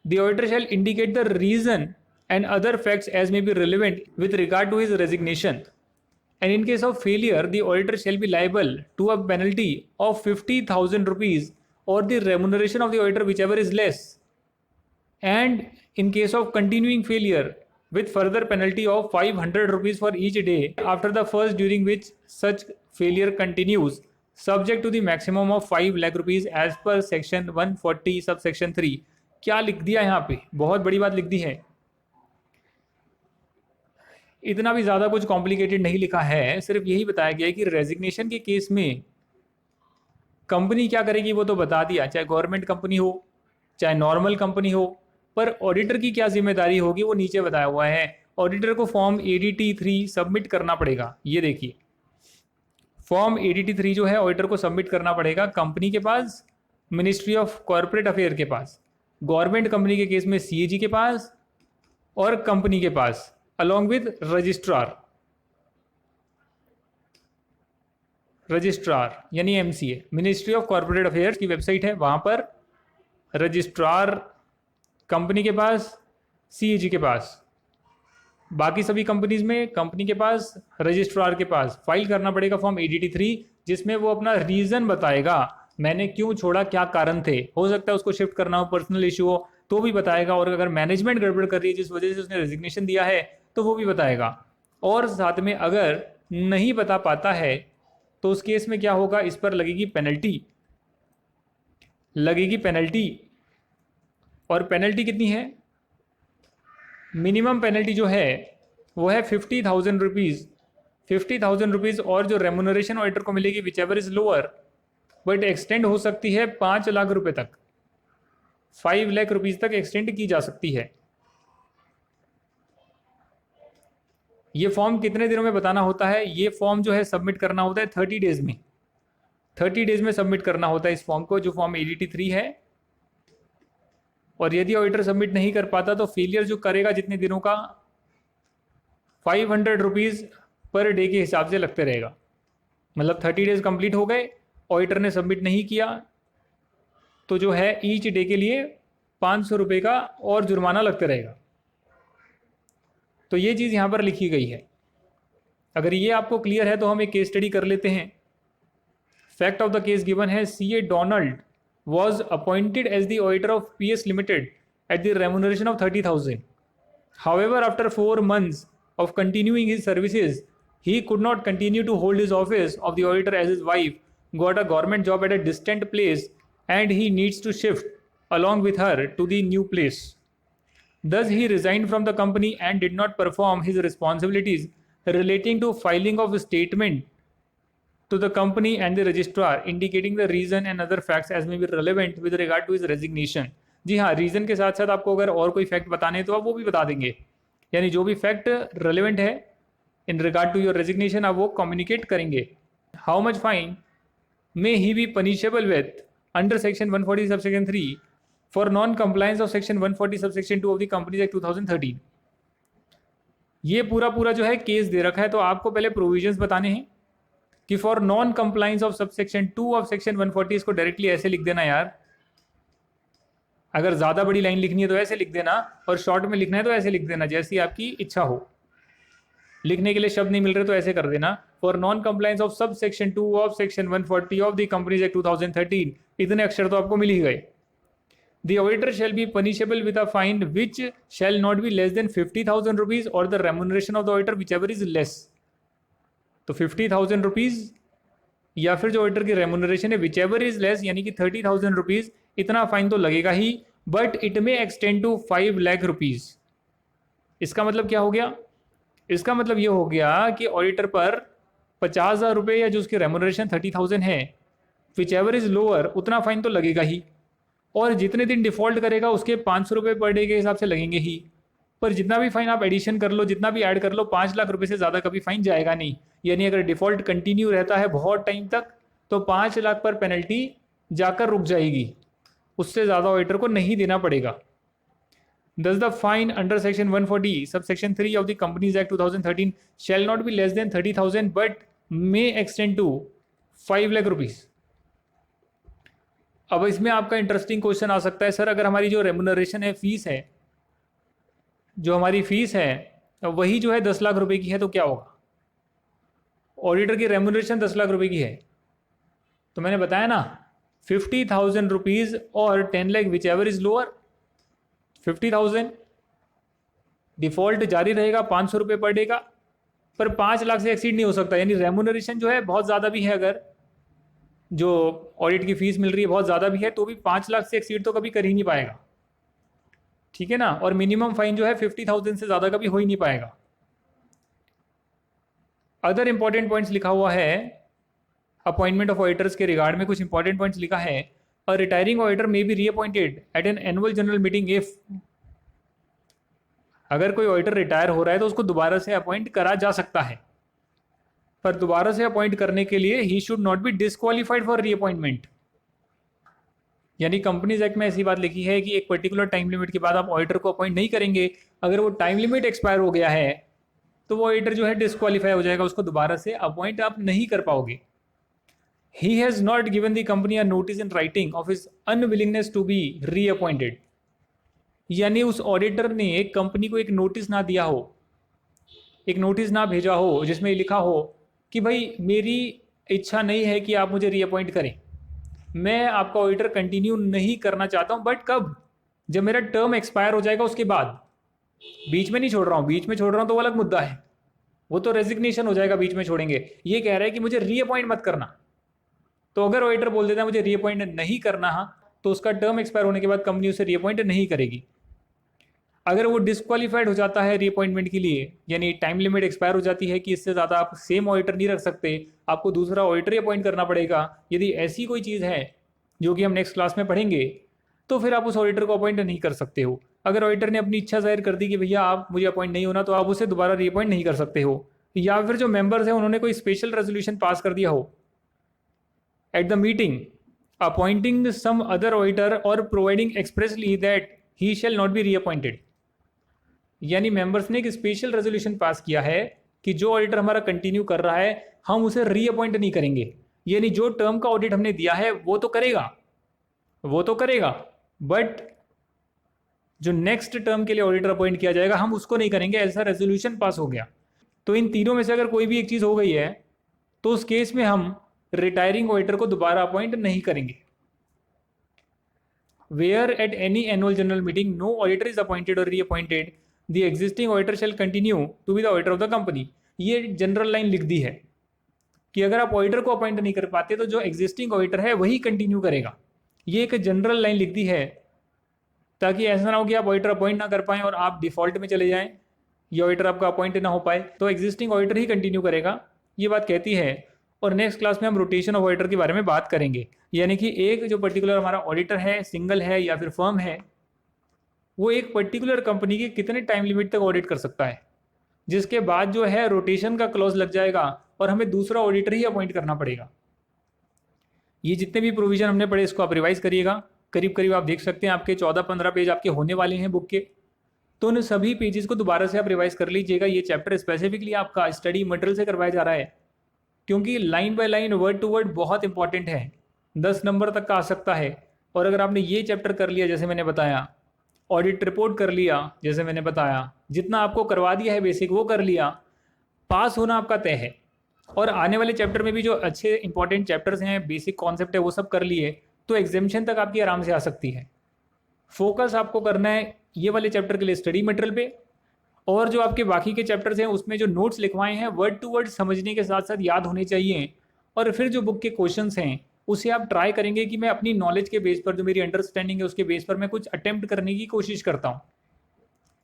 The auditor shall indicate the reason and other facts as may be relevant with regard to his resignation. And in case of failure, the auditor shall be liable to a penalty of 50,000 rupees or the remuneration of the auditor, whichever is less. And in case of continuing failure, with further penalty of 500 rupees for each day after the first during which such failure continues, subject to the maximum of 5 lakh rupees as per section 140 subsection 3। क्या लिख दिया यहाँ पे, बहुत बड़ी बात लिख दी है। इतना भी ज़्यादा कुछ कॉम्प्लिकेटेड नहीं लिखा है, सिर्फ यही बताया गया है कि रेजिग्नेशन के केस में कंपनी क्या करेगी वो तो बता दिया, चाहे गवर्नमेंट कंपनी हो चाहे नॉर्मल कंपनी हो। पर ऑडिटर की क्या जिम्मेदारी होगी वो नीचे बताया हुआ है। ऑडिटर को फॉर्म ADT3 सबमिट करना पड़ेगा। ये देखिए, फॉर्म ADT3 जो है ऑडिटर को सबमिट करना पड़ेगा कंपनी के पास, मिनिस्ट्री ऑफ कॉर्पोरेट अफेयर के पास, गवर्नमेंट कंपनी के केस में CAG के पास और कंपनी के पास, अलॉन्ग विद रजिस्ट्रार यानी MCA। Ministry of corporate affairs की वेबसाइट है, वहां पर रजिस्ट्रार कंपनी के पास, CAG के पास, बाकी सभी कंपनीज में कंपनी के पास, रजिस्ट्रार के पास फाइल करना पड़ेगा फॉर्म ADT3, जिसमें वो अपना रीजन बताएगा, मैंने क्यों छोड़ा, क्या कारण थे। हो सकता है उसको शिफ्ट करना हो, पर्सनल इशू हो तो भी बताएगा, और अगर मैनेजमेंट गड़बड़ कर रही है जिस वजह से उसने रेजिग्नेशन दिया है तो वो भी बताएगा। और साथ में अगर नहीं बता पाता है तो उस केस में क्या होगा, इस पर लगेगी पेनल्टी। और पेनल्टी कितनी है, मिनिमम पेनल्टी जो है वो है 50,000 रुपीज़। 50,000 रुपीज़ और जो रेमुनरेशन ऑडिटर को मिलेगी which ever is lower, but extend हो सकती है 5 लाख रुपए तक, 5 लाख रुपीज़ तक एक्सटेंड की जा सकती है। ये फॉर्म कितने दिनों में बताना होता है, ये फॉर्म जो है सबमिट करना होता है 30 डेज में। 30 डेज में सबमिट करना होता है इस फॉर्म को, जो फॉर्म ADT3 है। और यदि ऑडिटर सबमिट नहीं कर पाता तो फेलियर जो करेगा जितने दिनों का, 500 रुपीज़ पर डे के हिसाब से लगते रहेगा। मतलब 30 डेज कंप्लीट हो गए, ऑडिटर ने सबमिट नहीं किया तो जो है ईच डे के लिए 500 रुपये का और जुर्माना लगते रहेगा। तो ये चीज़ यहाँ पर लिखी गई है। अगर ये आपको क्लियर है तो हम एक केस स्टडी कर लेते हैं। Fact of the case given है, CA Donald was appointed as the auditor of PS Limited at the remuneration of 30,000. However, after 4 months of continuing his services, he could not continue to hold his office of the auditor as his wife got a government job at a distant place and he needs to shift along with her to the new place. Thus, he resigned from the company and did not perform his responsibilities relating to filing of a statement to the company and the registrar indicating the reason and other facts as may be relevant with regard to his resignation। जी हाँ, रीजन के साथ साथ आपको अगर और कोई फैक्ट बताने तो आप वो भी बता देंगे, यानी जो भी फैक्ट रेलेवेंट है in regard to your resignation आप वो कम्युनिकेट करेंगे। How much fine may he be punishable with under section 140 subsection 3 for non compliance of section 140 subsection 2 of the companies act 2013। ये पूरा जो है केस दे रखा है, तो आपको पहले प्रोविजंस बताने हैं कि for non compliance of subsection 2 of section 140, इसको डायरेक्टली ऐसे लिख देना यार, अगर ज़्यादा बड़ी लाइन लिखनी है तो ऐसे लिख देना, और शॉर्ट में लिखना है तो ऐसे लिख देना, जैसी आपकी इच्छा हो। लिखने के लिए शब्द नहीं मिल रहे तो ऐसे कर देना, for non compliance of sub section 2 of section 140 of the companies act 2013। इतने अक्षर तो आपको मिल ही गए। The auditor shall be punishable with a fine which shall not be less than 50,000 rupees or the remuneration of the auditor whichever is less। तो 50,000 रुपीज या फिर जो ऑडिटर की रेमुनरेशन है whichever is less यानी कि 30,000 रुपीज, इतना फाइन तो लगेगा ही, but it may extend to 5 lakh rupees. इसका मतलब क्या हो गया? इसका मतलब ये हो गया कि ऑडिटर पर 50,000 रुपये या जो उसकी रेमुनरेशन 30,000 है, whichever is lower, उतना फाइन तो लगेगा ही, और जितने दिन डिफॉल्ट करेगा उसके 500 रुपये पर डे के हिसाब से लगेंगे ही। पर जितना भी फाइन आप एडिशन कर लो, जितना भी ऐड कर लो, 5 लाख रुपए से ज़्यादा कभी फाइन जाएगा नहीं। यानी अगर डिफॉल्ट कंटिन्यू रहता है बहुत टाइम तक तो 5 लाख पर पेनल्टी जाकर रुक जाएगी, उससे ज़्यादा ऑडिटर को नहीं देना पड़ेगा। Thus the fine under section 140 subsection 3 of the Companies Act 2013 shall not be less than 30,000 but may extend to 5 lakh rupees. अब इसमें आपका इंटरेस्टिंग क्वेश्चन आ सकता है, सर अगर हमारी जो रेमुनरेशन है, फीस है, जो हमारी फीस है वही जो है 10 लाख रुपए की है तो क्या होगा? ऑडिटर की रेमुनरेशन 10 लाख रुपए की है, तो मैंने बताया ना 50,000 रुपीज़ और 10 lakh which ever is lower. 50,000 default जारी रहेगा 500 रुपये पर डे का, पर 5 लाख से एक्सीड नहीं हो सकता। यानी रेमुनरेशन जो है बहुत ज़्यादा भी है, अगर जो ऑडिट की फीस मिल रही है बहुत ज़्यादा भी है, तो भी 5 लाख से एक्सीड तो कभी कर ही नहीं पाएगा, ठीक है ना। और मिनिमम फाइन जो है 50,000 से ज़्यादा कभी हो ही नहीं पाएगा। अदर इंपॉर्टेंट पॉइंट्स लिखा हुआ है अपॉइंटमेंट ऑफ ऑडिटर्स के रिगार्ड में, कुछ इंपॉर्टेंट पॉइंट्स लिखा है। A retiring auditor may be reappointed at an annual general meeting if, अगर कोई ऑडिटर रिटायर हो रहा है तो उसको दोबारा से अपॉइंट करा जा सकता है, पर दोबारा से अपॉइंट करने के लिए he should not be disqualified for reappointment. यानी कंपनीज एक्ट में ऐसी बात लिखी है कि एक पर्टिकुलर टाइम लिमिट के बाद आप ऑडिटर को अपॉइंट नहीं करेंगे। अगर वो टाइम लिमिट एक्सपायर हो गया है तो वो ऑडिटर जो है डिस्क्वालीफाई हो जाएगा, उसको दोबारा से अपॉइंट आप नहीं कर पाओगे। He has not given the company a notice in writing of his unwillingness to be reappointed। यानी उस ऑडिटर ने एक कंपनी को एक नोटिस ना दिया हो, एक नोटिस ना भेजा हो जिसमें लिखा हो कि भाई मेरी इच्छा नहीं है कि आप मुझे रीअपॉइंट करें, मैं आपका ऑडिटर कंटिन्यू नहीं करना चाहता हूं, बट कब? जब मेरा टर्म एक्सपायर हो जाएगा उसके बाद, बीच में नहीं छोड़ रहा हूं। बीच में छोड़ रहा हूं तो वो अलग मुद्दा है, वो तो रेजिग्नेशन हो जाएगा, बीच में छोड़ेंगे। ये कह रहा है कि मुझे रीअपॉइंट मत करना। तो अगर ऑडिटर बोल देता है मुझे रीअपॉइंट नहीं करना, तो उसका टर्म एक्सपायर होने के बाद कंपनी उसे रीअपॉइंट नहीं करेगी। अगर वो डिस्क्वालीफाइड हो जाता है रीअपॉइंटमेंट के लिए, यानी टाइम लिमिट एक्सपायर हो जाती है कि इससे ज़्यादा आप सेम ऑडिटर नहीं रख सकते, आपको दूसरा ऑडिटर ही अपॉइंट करना पड़ेगा, यदि ऐसी कोई चीज़ है जो कि हम नेक्स्ट क्लास में पढ़ेंगे, तो फिर आप उस ऑडिटर को अपॉइंट नहीं कर सकते हो। अगर ऑडिटर ने अपनी इच्छा जाहिर कर दी कि भैया आप मुझे अपॉइंट नहीं होना, तो आप उसे दोबारा रीअपॉइंट नहीं कर सकते हो। या फिर जो मेंबर्स हैं उन्होंने कोई स्पेशल रेजोल्यूशन पास कर दिया हो at the meeting appointing some other auditor or providing expressly that he shall not be reappointed। यानी मेंबर्स ने एक स्पेशल रेजोल्यूशन पास किया है कि जो ऑडिटर हमारा कंटिन्यू कर रहा है हम उसे रीअपॉइंट नहीं करेंगे। यानी जो टर्म का ऑडिट हमने दिया है वो तो करेगा, बट जो नेक्स्ट टर्म के लिए ऑडिटर अपॉइंट किया जाएगा हम उसको नहीं करेंगे, ऐसा रेजोल्यूशन पास हो गया। तो इन तीनों में से अगर कोई भी एक चीज़ हो गई है तो उस केस में हम रिटायरिंग ऑडिटर को दोबारा अपॉइंट नहीं करेंगे। Where at any annual general meeting no auditor is appointed और reappointed, the existing auditor shall continue to be the auditor of the company. ये जनरल लाइन लिख दी है कि अगर आप ऑडिटर को अपॉइंट नहीं कर पाते तो जो एग्जिस्टिंग ऑडिटर है वही कंटिन्यू करेगा। ये एक जनरल लाइन लिख दी है ताकि ऐसा ना हो कि आप ऑडिटर अपॉइंट ना कर पाएं और आप डिफॉल्ट में चले जाएं, या ऑडिटर आपका अपॉइंट ना हो पाए, तो एग्जिस्टिंग ऑडिटर ही कंटिन्यू करेगा। ये बात कहती है। और नेक्स्ट क्लास में हम रोटेशन ऑफ ऑडिटर के बारे में बात करेंगे, यानी कि एक जो पर्टिकुलर हमारा ऑडिटर है, सिंगल है या फिर फर्म है, वो एक पर्टिकुलर कंपनी के कितने टाइम लिमिट तक ऑडिट कर सकता है, जिसके बाद जो है रोटेशन का क्लॉज लग जाएगा और हमें दूसरा ऑडिटर ही अपॉइंट करना पड़ेगा। ये जितने भी प्रोविजन हमने पढ़े इसको आप रिवाइज करिएगा। करीब करीब आप देख सकते हैं आपके 14-15 पेज आपके होने वाले हैं बुक के, तो उन सभी पेजेस को दोबारा से आप रिवाइज कर लीजिएगा। ये चैप्टर स्पेसिफिकली आपका स्टडी मटेरियल से करवाया जा रहा है, क्योंकि line by line word to word बहुत इंपॉर्टेंट है, 10 नंबर तक का आ सकता है। और अगर आपने ये चैप्टर कर लिया जैसे मैंने बताया, ऑडिट रिपोर्ट कर लिया जैसे मैंने बताया, जितना आपको करवा दिया है बेसिक वो कर लिया, पास होना आपका तय है। और आने वाले चैप्टर में भी जो अच्छे इंपॉर्टेंट चैप्टर्स हैं, बेसिक कॉन्सेप्ट है, वो सब कर लिए तो एग्जामिशन तक आपकी आराम से आ सकती है। फोकस आपको करना है ये वाले चैप्टर के लिए स्टडी मटेरियल पे, और जो आपके बाकी के चैप्टर्स हैं उसमें जो नोट्स लिखवाए हैं वर्ड टू वर्ड समझने के साथ साथ याद होने चाहिए। और फिर जो बुक के क्वेश्चंस हैं उसे आप ट्राई करेंगे कि मैं अपनी नॉलेज के बेस पर, जो मेरी अंडरस्टैंडिंग है उसके बेस पर मैं कुछ अटेम्प्ट करने की कोशिश करता हूँ।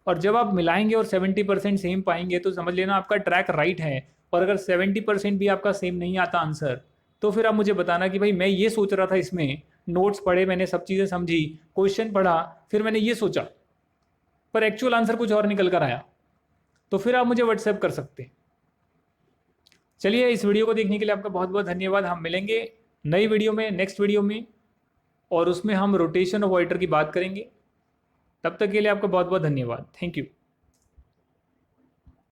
और जब आप मिलाएंगे और 70% सेम पाएंगे तो समझ लेना आपका ट्रैक राइट है। और अगर 70% भी आपका सेम नहीं आता आंसर, तो फिर आप मुझे बताना कि भाई मैं ये सोच रहा था, इसमें नोट्स पढ़े मैंने, सब चीज़ें समझी, क्वेश्चन पढ़ा, फिर मैंने ये सोचा पर एक्चुअल आंसर कुछ और निकल कर आया, तो फिर आप मुझे व्हाट्सएप कर सकते हैं। चलिए, इस वीडियो को देखने के लिए आपका बहुत बहुत धन्यवाद। हम मिलेंगे नई वीडियो में, नेक्स्ट वीडियो में, और उसमें हम रोटेशन ऑफ ऑर्डर की बात करेंगे। तब तक के लिए आपका बहुत बहुत धन्यवाद। Thank you.